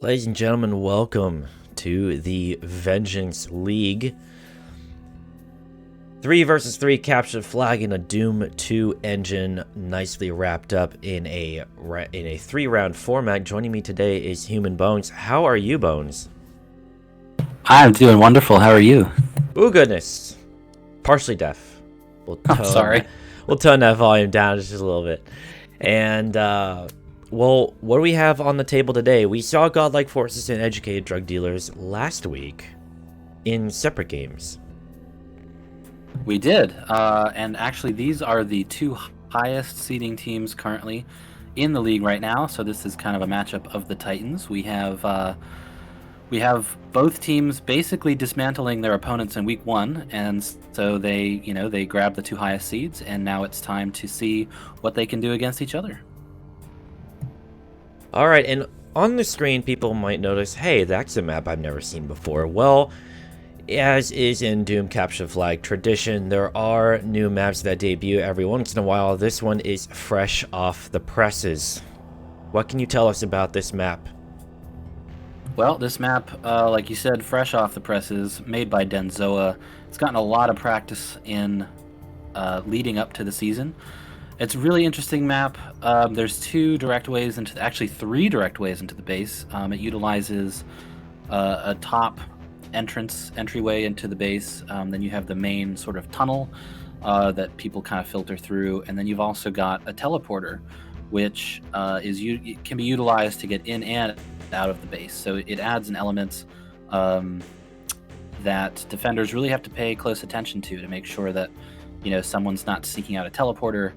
Ladies and gentlemen, welcome to the Vengeance League. 3 versus 3 captured flag in a Doom 2 engine, nicely wrapped up in a 3-round format. Joining me today is HumanBones. How are you, Bones? I'm doing wonderful. How are you? Ooh, goodness. Partially deaf. I'm sorry. We'll tone that volume down just a little bit. And, well, what do we have on the table today? We saw Godlike forces and educated drug dealers last week in separate games. We did. And actually, these are the two highest seeding teams currently in the league right now. So this is kind of a matchup of the Titans. We have both teams basically dismantling their opponents in week 1, and so they grab the two highest seeds, and now it's time to see what they can do against each other. All right, and on the screen, people might notice, hey, that's a map I've never seen before. Well, as is in Doom Capture Flag tradition, there are new maps that debut every once in a while. This one is fresh off the presses. What can you tell us about this map? Well, this map, like you said, fresh off the presses, made by Denzoa. It's gotten a lot of practice in leading up to the season. It's a really interesting map. There's three direct ways into the base. It utilizes a top entryway into the base. Then you have the main sort of tunnel that people kind of filter through, and then you've also got a teleporter, which can be utilized to get in and out of the base. So it adds an element that defenders really have to pay close attention to make sure that someone's not seeking out a teleporter.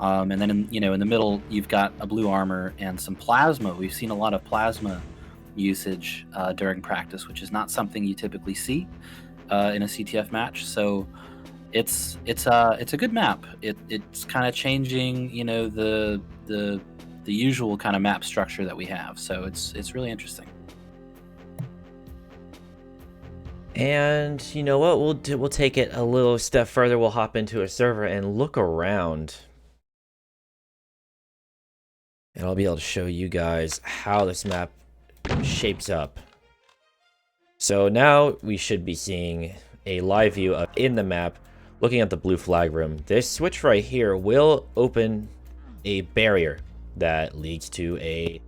And then in the middle, you've got a blue armor and some plasma. We've seen a lot of plasma usage during practice, which is not something you typically see in a CTF match. So it's a good map. It's kind of changing the usual kind of map structure that we have. So it's really interesting. And you know what? We'll take it a little step further. We'll hop into a server and look around. And I'll be able to show you guys how this map shapes up. So now we should be seeing a live view of in the map, looking at the blue flag room. This switch right here will open a barrier that leads to a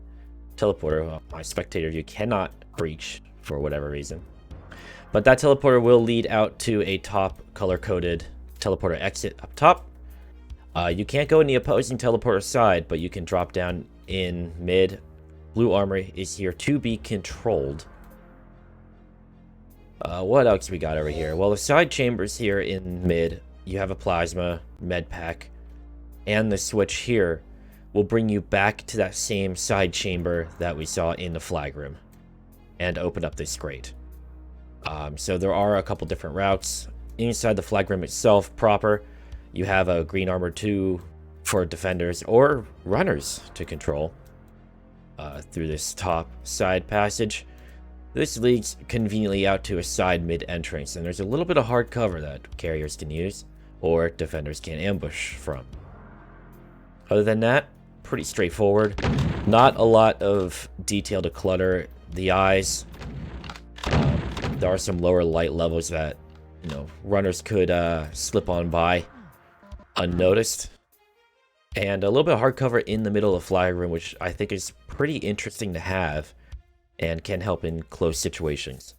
teleporter. My spectator view cannot breach for whatever reason. But that teleporter will lead out to a top color-coded teleporter exit up top. You can't go in the opposing teleporter side, but you can drop down in mid. Blue armor is here to be controlled. What else we got over here? Well, the side chambers here in mid, you have a plasma, med pack, and the switch here will bring you back to that same side chamber that we saw in the flag room and open up this grate. So there are a couple different routes. Inside the flag room itself proper, you have a green armor 2 for defenders or runners to control through this top side passage. This leads conveniently out to a side mid entrance, and there's a little bit of hard cover that carriers can use or defenders can ambush from. Other than that, pretty straightforward. Not a lot of detail to clutter the eyes. There are some lower light levels that runners could slip on by unnoticed, and a little bit of hardcover in the middle of the flag room, which I think is pretty interesting to have and can help in close situations.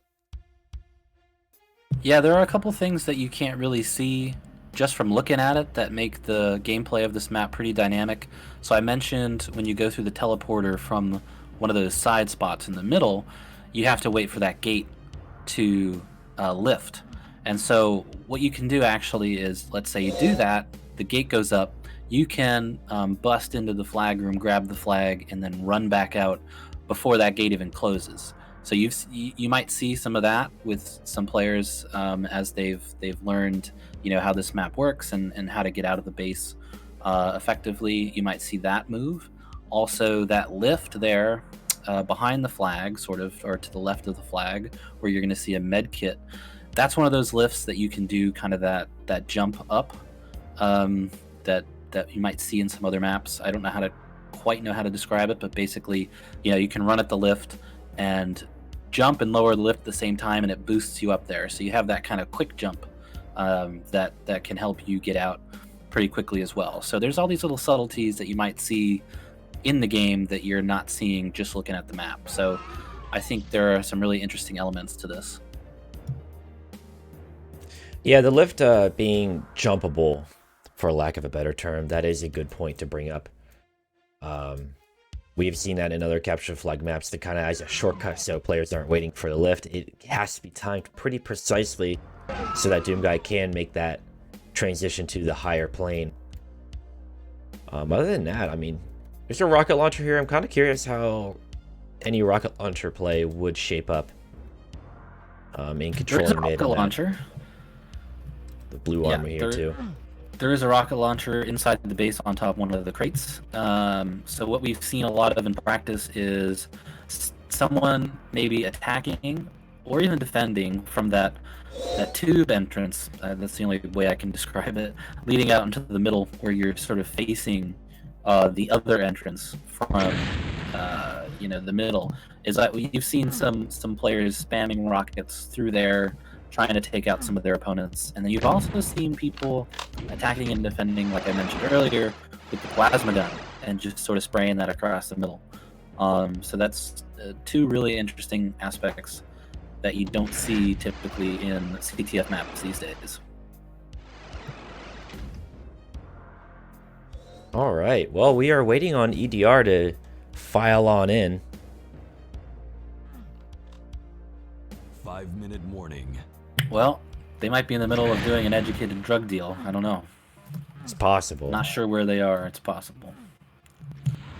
Yeah, there are a couple things that you can't really see just from looking at it that make the gameplay of this map pretty dynamic. So I mentioned when you go through the teleporter from one of those side spots in the middle, you have to wait for that gate to lift. And so what you can do actually is, let's say you do that, the gate goes up, you can bust into the flag room, grab the flag, and then run back out before that gate even closes. So you might see some of that with some players as they've learned how this map works and how to get out of the base effectively. You might see that move. Also, that lift there behind the flag, sort of, or to the left of the flag, where you're going to see a med kit. That's one of those lifts that you can do, kind of that jump up that you might see in some other maps. I don't quite know how to describe it, but basically, you can run at the lift, and jump and lower the lift at the same time, and it boosts you up there. So you have that kind of quick jump that can help you get out pretty quickly as well. So there's all these little subtleties that you might see in the game that you're not seeing just looking at the map. So I think there are some really interesting elements to this. Yeah, the lift being jumpable, for lack of a better term, that is a good point to bring up. We've seen that in other capture flag maps that kind of as a shortcut so players aren't waiting for the lift. It has to be timed pretty precisely so that Doomguy can make that transition to the higher plane. Other than that, I mean, there's a rocket launcher here. I'm kind of curious how any rocket launcher play would shape up in controlling mid. Rocket launcher. The blue armor here too. There is a rocket launcher inside the base on top of one of the crates. So what we've seen a lot of in practice is someone maybe attacking or even defending from that tube entrance. That's the only way I can describe it. Leading out into the middle, where you're sort of facing the other entrance from the middle. Is that you've seen some players spamming rockets through there, trying to take out some of their opponents. And then you've also seen people attacking and defending, like I mentioned earlier, with the plasma gun and just sort of spraying that across the middle. So that's two really interesting aspects that you don't see typically in CTF maps these days. All right. Well, we are waiting on EDR to file on in. 5-minute warning. Well, they might be in the middle of doing an educated drug deal. I don't know. It's possible. Not sure where they are. It's possible.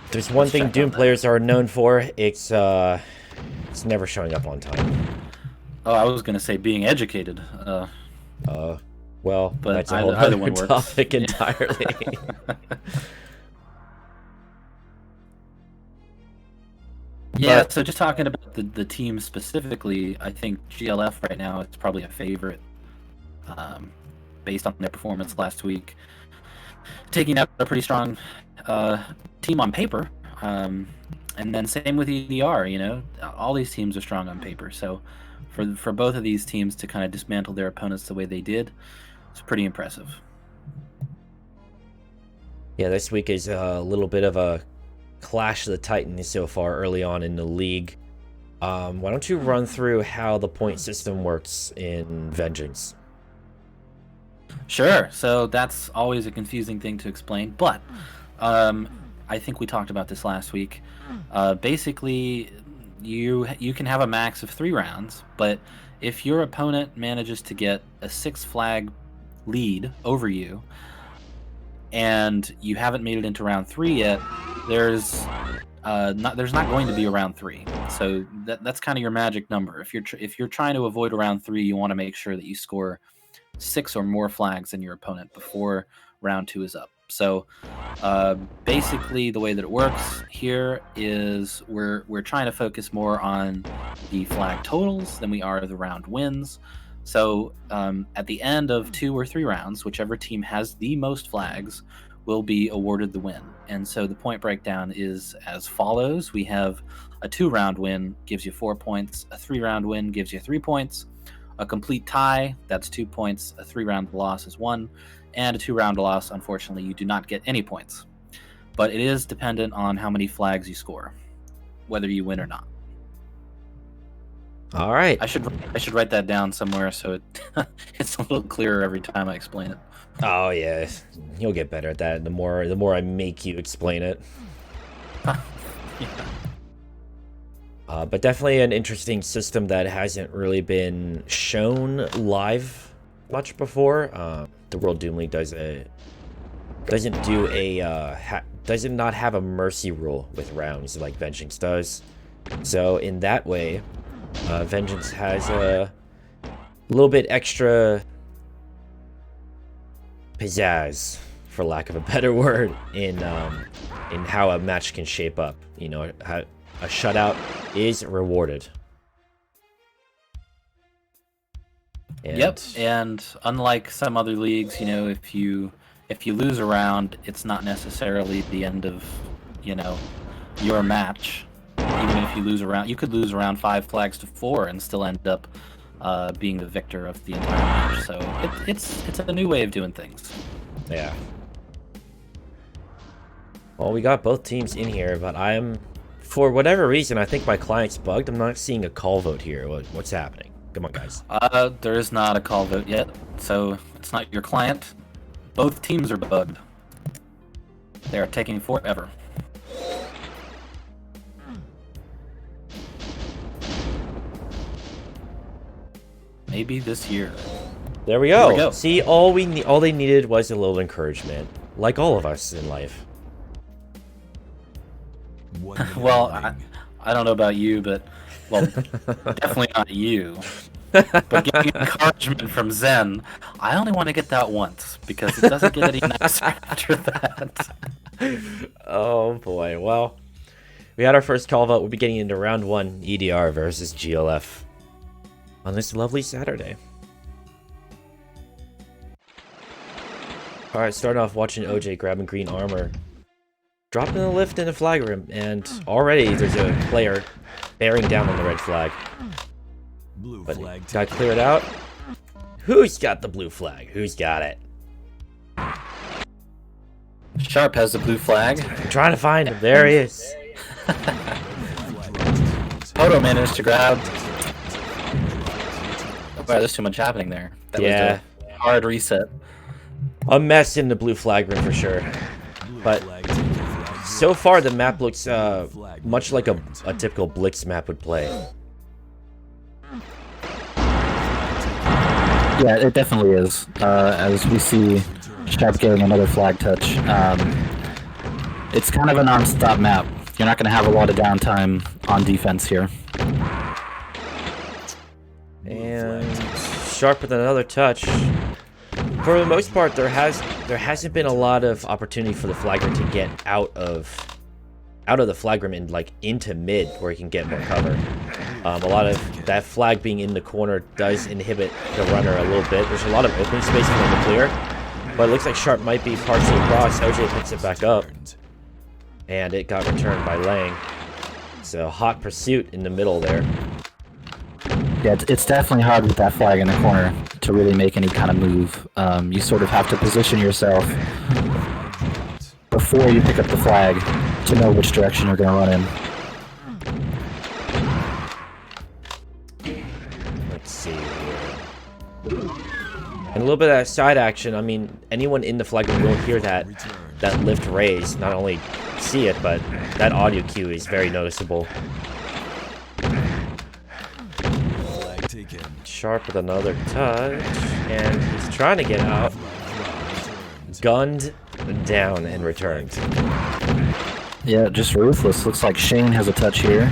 There's one thing Doom players are known for. It's never showing up on time. Oh, I was going to say being educated. Well, but that's a whole either other one works. topic entirely. Yeah, so just talking about the team specifically, I think GLF right now is probably a favorite based on their performance last week. Taking out a pretty strong team on paper. And then same with EDR, all these teams are strong on paper. So for both of these teams to kind of dismantle their opponents the way they did, it's pretty impressive. Yeah, this week is a little bit of a clash of the Titans so far early on in the league. Why don't you run through how the point system works in Vengeance? Sure. So that's always a confusing thing to explain, but I think we talked about this last week. Basically, you can have a max of 3 rounds, but if your opponent manages to get a 6 flag lead over you, and you haven't made it into round 3 yet, there's not going to be a round 3. So that's kind of your magic number. If you're trying to avoid a round 3, you want to make sure that you score 6 or more flags than your opponent before round 2 is up. So basically, the way that it works here is we're trying to focus more on the flag totals than we are the round wins. So at the end of 2 or 3 rounds, whichever team has the most flags will be awarded the win. And so the point breakdown is as follows. We have a 2-round win gives you 4 points, a 3-round win gives you 3 points, a complete tie, that's 2 points, a 3-round loss is 1, and a 2-round loss, unfortunately, you do not get any points. But it is dependent on how many flags you score, whether you win or not. All right. I should write that down somewhere so it's a little clearer every time I explain it. Oh yeah, you'll get better at that. The more I make you explain it. Yeah. But definitely an interesting system that hasn't really been shown live much before. The World Doom League does not have a mercy rule with rounds like Vengeance does. So in that way, Vengeance has a little bit extra pizzazz, for lack of a better word, in how a match can shape up. How a shutout is rewarded. Yep, and unlike some other leagues, if you lose a round, it's not necessarily the end of, your match. even if you lose around, you could lose around 5 flags to 4 and still end up being the victor of the entire match. So it's a new way of doing things. Yeah. Well, we got both teams in here, but for whatever reason, I think my client's bugged. I'm not seeing a call vote here. What's happening? Come on, guys. There is not a call vote yet, so it's not your client. Both teams are bugged. They are taking forever. Maybe this year. There we go. See, all they needed was a little encouragement, like all of us in life. Well, I don't know about you, but well, definitely not you. But getting encouragement from Zen, I only want to get that once because it doesn't get any nicer after that. Oh boy. Well, we had our first call vote. We'll be getting into round 1, EDR versus GLF on this lovely Saturday. Alright, starting off watching OJ grabbing green armor. Dropping a lift in the flag room, and already there's a player bearing down on the red flag. But got cleared out. Who's got the blue flag? Who's got it? Sharp has the blue flag. I'm trying to find him. There he is. Poto managed to grab. Oh, there's too much happening there. That was a hard reset. A mess in the blue flag room for sure. But so far the map looks much like a typical Blitz map would play. Yeah, it definitely is. As we see Sharp getting another flag touch. It's kind of a non-stop map. You're not going to have a lot of downtime on defense here. And Sharp with another touch. For the most part, there hasn't been a lot of opportunity for the flagger to get out of the flag room and like into mid where he can get more cover. A lot of that flag being in the corner does inhibit the runner a little bit. There's a lot of open space for him to clear, but it looks like Sharp might be partially across. OJ picks it back up, and it got returned by Lang. So hot pursuit in the middle there. Yeah, it's definitely hard with that flag in the corner to really make any kind of move. You sort of have to position yourself before you pick up the flag to know which direction you're going to run in. Let's see here. And a little bit of that side action. I mean, anyone in the flag room will hear that lift raise. Not only see it, but that audio cue is very noticeable. Sharp with another touch, and he's trying to get out. Gunned down and returned. Yeah, just ruthless. Looks like Shane has a touch here.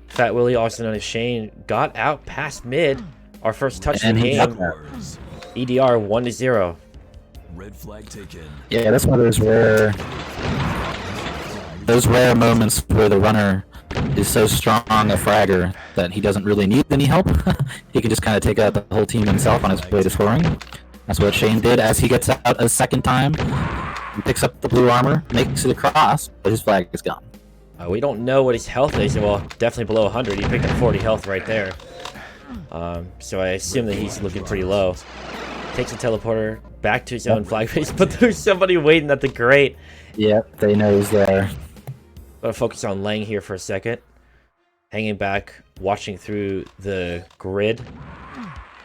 Fat Willie, also known as Shane, got out past mid. Our first touch in the game. EDR 1-0. Red flag taken. Yeah, that's one of those rare moments where the runner is so strong a fragger that he doesn't really need any help. He can just kind of take out the whole team himself on his way to scoring. That's what Shane did as he gets out a second time. He picks up the blue armor, makes it across, but his flag is gone. We don't know what his health is. Well, definitely below 100. He picked up 40 health right there. So I assume that he's looking pretty low. Takes a teleporter back to his own flag base, but there's somebody waiting at the grate. Yep, they know he's there. Gotta focus on Lang here for a second. Hanging back, watching through the grid.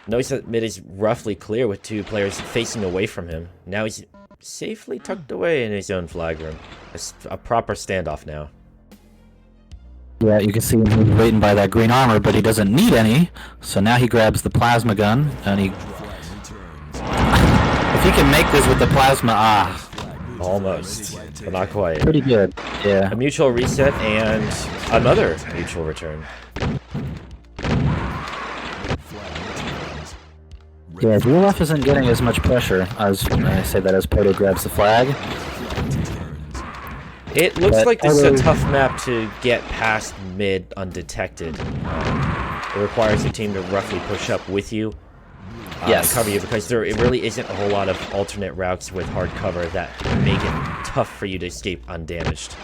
Notice that mid is roughly clear with 2 players facing away from him. Now he's safely tucked away in his own flag room. It's a proper standoff now. Yeah, you can see him waiting by that green armor, but he doesn't need any. So now he grabs the plasma gun, and he... If he can make this with the plasma, Almost, but not quite. pretty good. Yeah. A mutual reset and another mutual return. Yeah, GLF isn't getting as much pressure as I say that as Poto grabs the flag. It looks But like this is a tough map to get past mid undetected. It requires your team to roughly push up with you. And cover you, because it really isn't a whole lot of alternate routes with hard cover that make it tough for you to escape undamaged.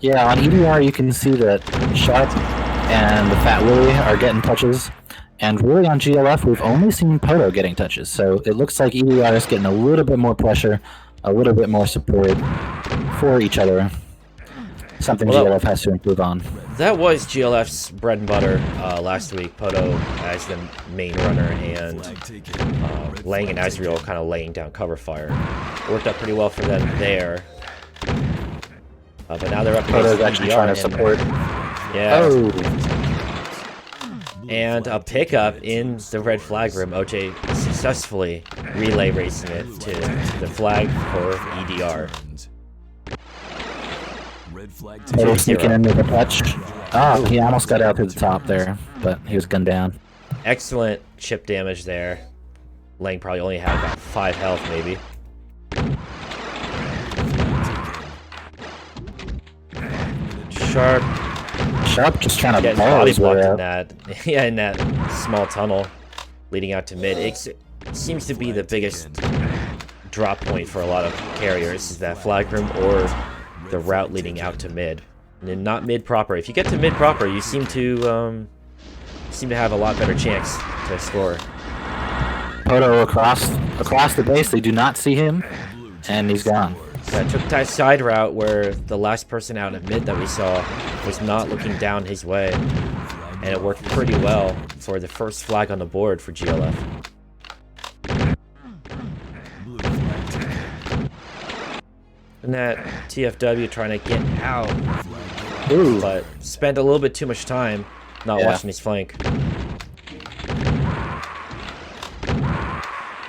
Yeah, on EDR you can see that Sharp and the Fat Willy are getting touches, and really on GLF we've only seen Poto getting touches, so it looks like EDR is getting a little bit more pressure, a little bit more support for each other. Something GLF has to improve on. That was GLF's bread and butter last week. Poto as the main runner, and Lang and Azrael kind of laying down cover fire. It worked out pretty well for them there. But now they're up against Poto's actually trying to support. Yeah. Oh. And a pickup in the red flag room. OJ successfully relay racing it to the flag for EDR. Poto sneaking in with a touch. Oh, he almost got out to the top there, but he was gunned down. Excellent chip damage there. Lang probably only had about 5 health, maybe. Sharp just trying to getting ball body his way blocked in out. that, yeah, in that small tunnel leading out to mid. It seems to be the biggest drop point for a lot of carriers, is that flag room or the route leading out to mid. And then not mid proper. If you get to mid proper, you seem to have a lot better chance to score. Poto across the base. They do not see him, and he's gone. Yeah, took that side route where the last person out at mid that we saw was not looking down his way, and it worked pretty well for the first flag on the board for GLF. And that TFW trying to get out, but spent a little bit too much time not watching his flank.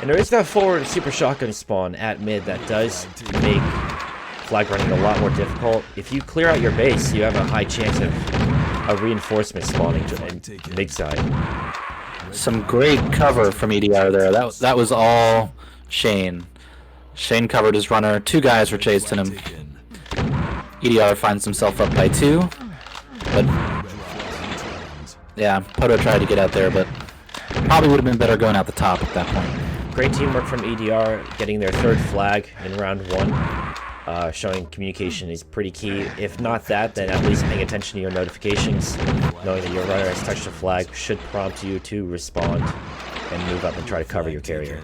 And there is that forward super shotgun spawn at mid that does make flag running a lot more difficult. If you clear out your base, you have a high chance of a reinforcement spawning to mid side. Some great cover from EDR there. That was all Shane. Shane covered his runner. 2 guys were chasing him. EDR finds himself up by 2. But yeah, Poto tried to get out there, but probably would have been better going out the top at that point. Great teamwork from EDR, getting their 3rd flag in round 1. Showing communication is pretty key. If not that, then at least paying attention to your notifications. Knowing that your runner has touched a flag should prompt you to respond and move up and try to cover your carrier.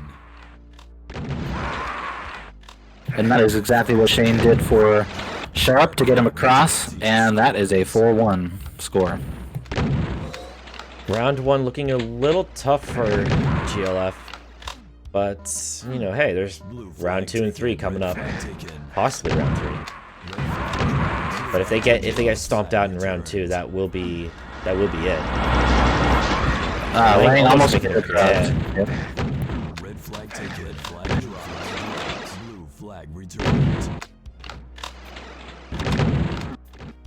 And that is exactly what Shane did for Sharp to get him across, and that is a 4-1 score. Round 1 looking a little tough for GLF. But, you know, hey, there's round 2 and 3 coming up. Possibly round 3. But if they get stomped out in round 2, that will be it. Lang almost making hit it. Yeah. Yep. Red flag taken. Flag dropped. Blue flag returned.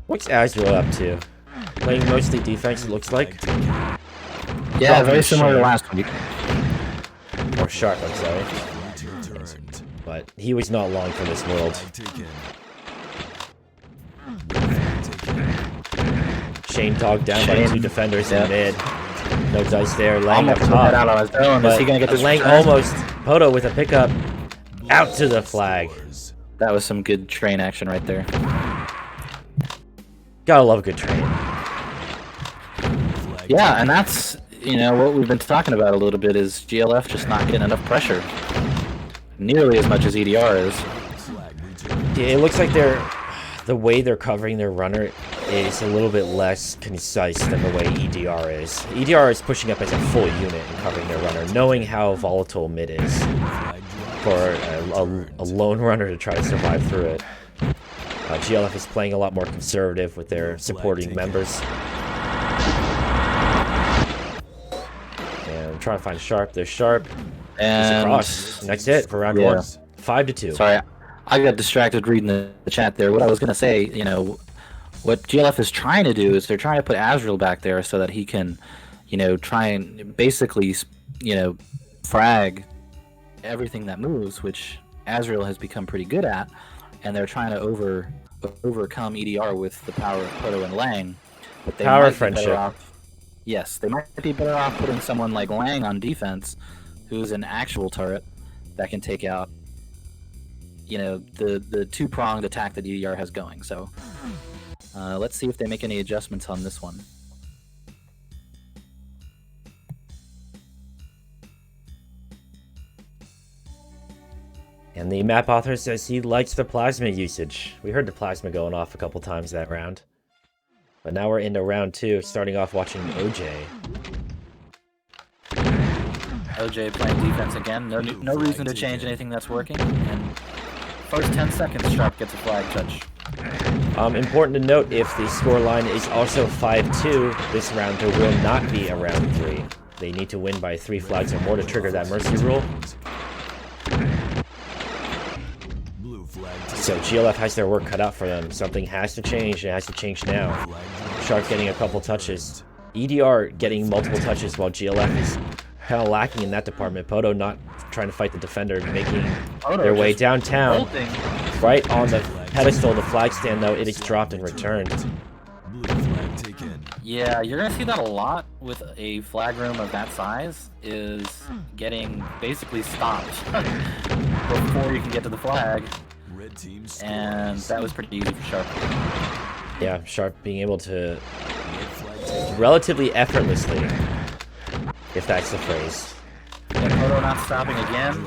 What's Azrael up to? Playing mostly defense, it looks like. Yeah, very similar to last week. Or Sharp, I'm sorry. But he was not long for this world. Shane dogged down by 2 defenders in mid. No dice there. Lang up top. Out on his own. Is he gonna get this Lang return? almost. Poto with a pickup. Out to the flag. That was some good train action right there. Gotta love a good train. Yeah, and that's, you know, what we've been talking about a little bit is GLF just not getting enough pressure. Nearly as much as EDR is. Yeah, it looks like the way they're covering their runner is a little bit less concise than the way EDR is. EDR is pushing up as a full unit and covering their runner, knowing how volatile mid is for a lone runner to try to survive through it. GLF is playing a lot more conservative with their supporting members. And I'm trying to find Sharp. There's Sharp. And He's across. And that's it for round 1. 5-2. Sorry, I got distracted reading the chat there. What I was gonna say, you know, what GLF is trying to do is they're trying to put Azrael back there so that he can, you know, try and basically, you know, frag everything that moves, which Azrael has become pretty good at, and they're trying to overcome EDR with the power of Poto and Lang. But they Power might be friendship. better off, yes, they might be better off putting someone like Lang on defense, who's an actual turret that can take out, you know, the 2-pronged attack that EDR has going. So Let's see if they make any adjustments on this one. And the map author says he likes the plasma usage. We heard the plasma going off a couple times that round. But now we're into round 2, starting off watching OJ. OJ playing defense again. No reason to change anything that's working. And first 10 seconds, Sharp gets a flag touch. Important to note, if the score line is also 5-2, this round there will not be a round 3. They need to win by 3 flags or more to trigger that mercy rule. So GLF has their work cut out for them. Something has to change, and it has to change now. Sharp getting a couple touches. EDR getting multiple touches while GLF is kind of lacking in that department. Poto not trying to fight the defender, making their way downtown. Right on the pedestal, the flag stand, though, it is dropped and returned. Yeah, you're going to see that a lot with a flag room of that size, is getting basically stopped before you can get to the flag. And that was pretty easy for Sharp. Yeah, Sharp being able to relatively effortlessly, if that's the phrase. And Poto not stopping again.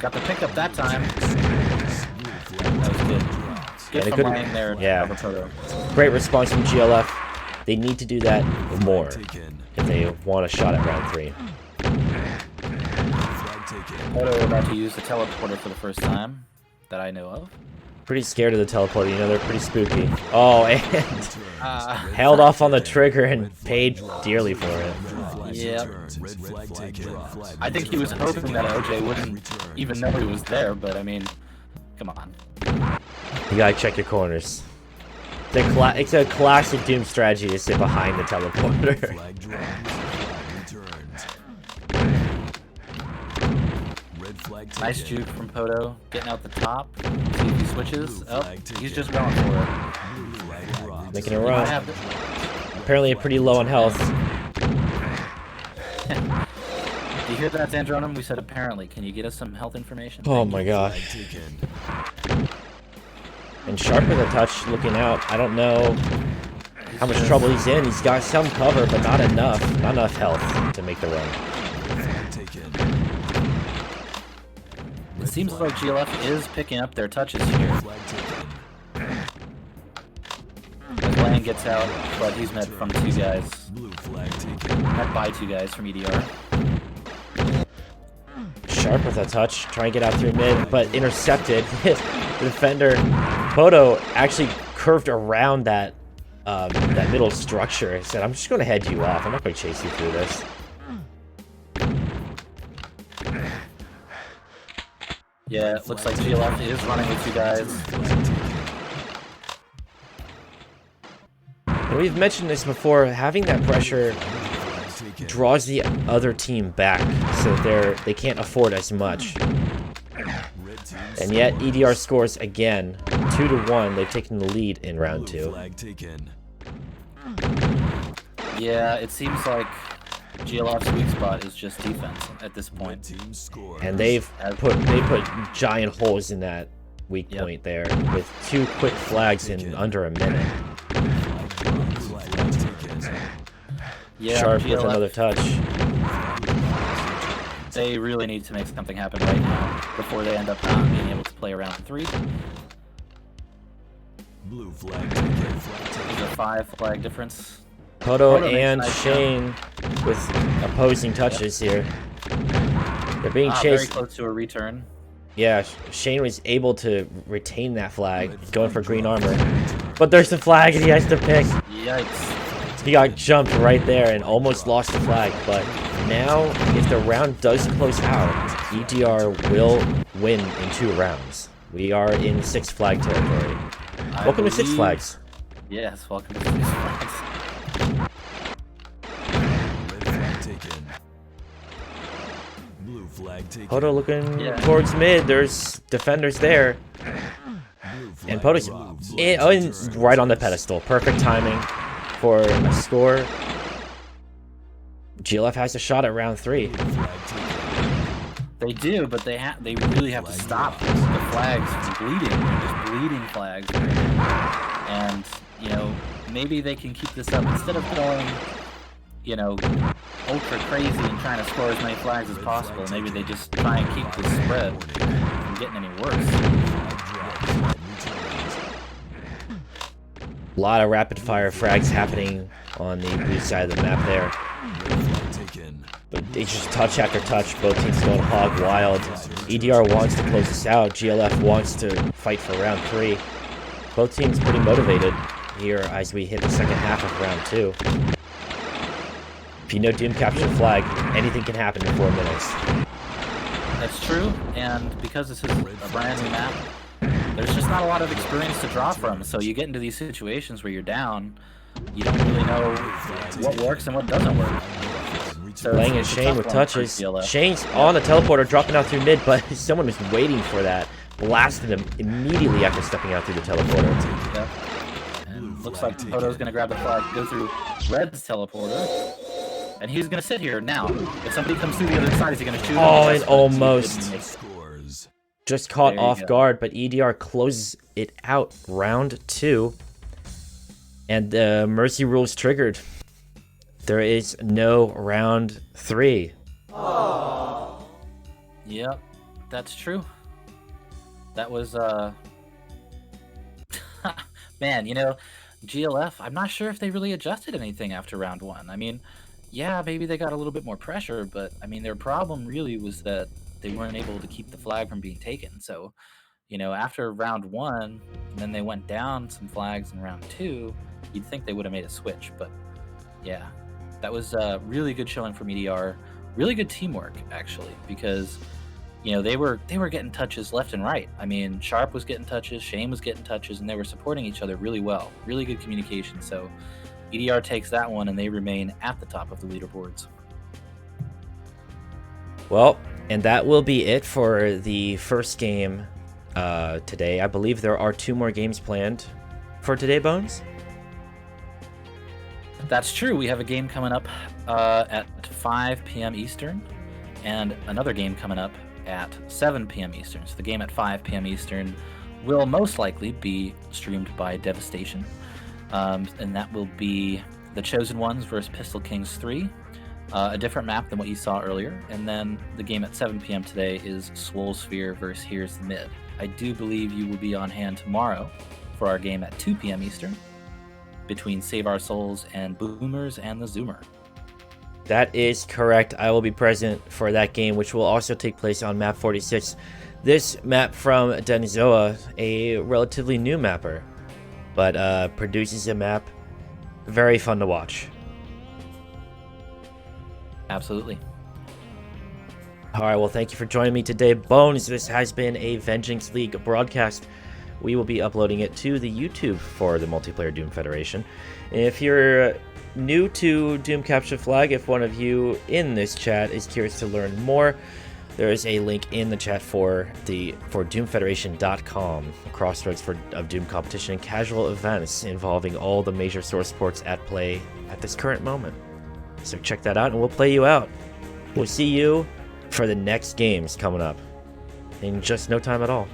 Got the pickup that time. That was good. Good from lying there to cover Poto. Great response from GLF. They need to do that more if they want a shot at round 3. Poto about to use the teleporter for the first time that I know of. Pretty scared of the teleporter, you know, they're pretty spooky. Oh, and held off on the trigger and paid dearly for it. Yeah. I think he was hoping that OJ wouldn't even know he was there, but I mean, come on. You gotta check your corners. It's a classic Doom strategy to sit behind the teleporter. Nice juke from Poto, getting out the top. See if he switches. Oh, he's just going for it. Making a run. Apparently pretty low on health. Do you hear that, Xandronum? We said apparently. Can you get us some health information? Oh my gosh. And Sharp with a touch, looking out. I don't know how much trouble he's in. He's got some cover, but not enough. Not enough health to make the run. It seems like GLF is picking up their touches here. Lane gets out, but he's met from 2 guys. Met by 2 guys from EDR. Sharp with a touch, trying to get out through mid, but intercepted. The defender, Poto, actually curved around that that middle structure and said, I'm just going to head you off. I'm not going to chase you through this. Yeah, it looks like GLF is running with 2 guys. And we've mentioned this before, having that pressure draws the other team back, so they can't afford as much. And yet, EDR scores again, 2-1. They've taken the lead in round 2. Yeah, it seems like GLF's weak spot is just defense at this point. And they've put giant holes in that weak point there with 2 quick flags in under a minute. Yeah, Sharp GLF, with another touch. They really need to make something happen right now before they end up not being able to play around 3. Blue flag. There's a 5 flag difference. Poto and Shane with opposing touches here. They're being chased. Very close to a return. Yeah, Shane was able to retain that flag, going for green armor. But there's the flag and he has to pick. Yikes. He got jumped right there and almost lost the flag. But now, if the round does close out, EDR will win in 2 rounds. We are in 6 flag territory. Welcome to 6 flags. Yes, welcome to 6 flags. Poto looking towards mid. There's defenders there. And Poto's right on the pedestal. Perfect timing for a score. GLF has a shot at round 3. They do, but they really have to stop the flags from bleeding. They're just bleeding flags. And you know, maybe they can keep this up instead of going, you know, ultra crazy and trying to score as many flags as possible. Maybe they just try and keep the spread from getting any worse. A lot of rapid fire frags happening on the blue side of the map there. But it's just touch after touch, both teams going hog wild. EDR wants to close this out, GLF wants to fight for round 3. Both teams pretty motivated here as we hit the second half of round 2. If you know Doom capture the flag, anything can happen in 4 minutes. That's true, and because this is a brand new map, there's just not a lot of experience to draw from, so you get into these situations where you're down, you don't really know what works and what doesn't work. So Laying in Shane with touches. Shane's on the teleporter, dropping out through mid, but someone was waiting for that. Blasted him immediately after stepping out through the teleporter. Yep. And looks like Toto's going to grab the flag, go through Red's teleporter. And he's going to sit here now. If somebody comes through the other side, is he going to shoot him? Oh, it almost just caught off guard, but EDR closes it out. Round 2. And the Mercy rules triggered. There is no round 3. Yep, that's true. That was, man, you know, GLF, I'm not sure if they really adjusted anything after round 1. I mean, yeah, maybe they got a little bit more pressure, but, I mean, their problem really was that they weren't able to keep the flag from being taken. So, you know, after round 1, and then they went down some flags in round 2, you'd think they would have made a switch, but, yeah. That was a really good showing from EDR. Really good teamwork, actually, because, you know, they were getting touches left and right. I mean, Sharp was getting touches, Shane was getting touches, and they were supporting each other really well. Really good communication. So EDR takes that one, and they remain at the top of the leaderboards. Well, and that will be it for the first game today. I believe there are 2 more games planned for today, Bones? That's true. We have a game coming up at 5 p.m. Eastern, and another game coming up at 7 p.m. Eastern. So the game at 5 p.m. Eastern will most likely be streamed by Devastation, and that will be the Chosen Ones versus Pistol Kings 3, a different map than what you saw earlier. And then the game at 7 p.m. today is Swole Sphere versus Here's the Mid. I do believe you will be on hand tomorrow for our game at 2 p.m. Eastern, between Save Our Souls and Boomers and the Zoomer. That is correct. I will be present for that game, which will also take place on map 46. This map from Denzoa, a relatively new mapper, but produces a map very fun to watch. Absolutely. All right, well, thank you for joining me today, Bones. This has been a Vengeance League broadcast. We will be uploading it to the YouTube for the Multiplayer Doom Federation. If you're new to Doom Capture Flag, if one of you in this chat is curious to learn more, there is a link in the chat for doomfederation.com, a crossroads of Doom competition and casual events involving all the major source ports at play at this current moment. So check that out and we'll play you out. We'll see you for the next games coming up in just no time at all.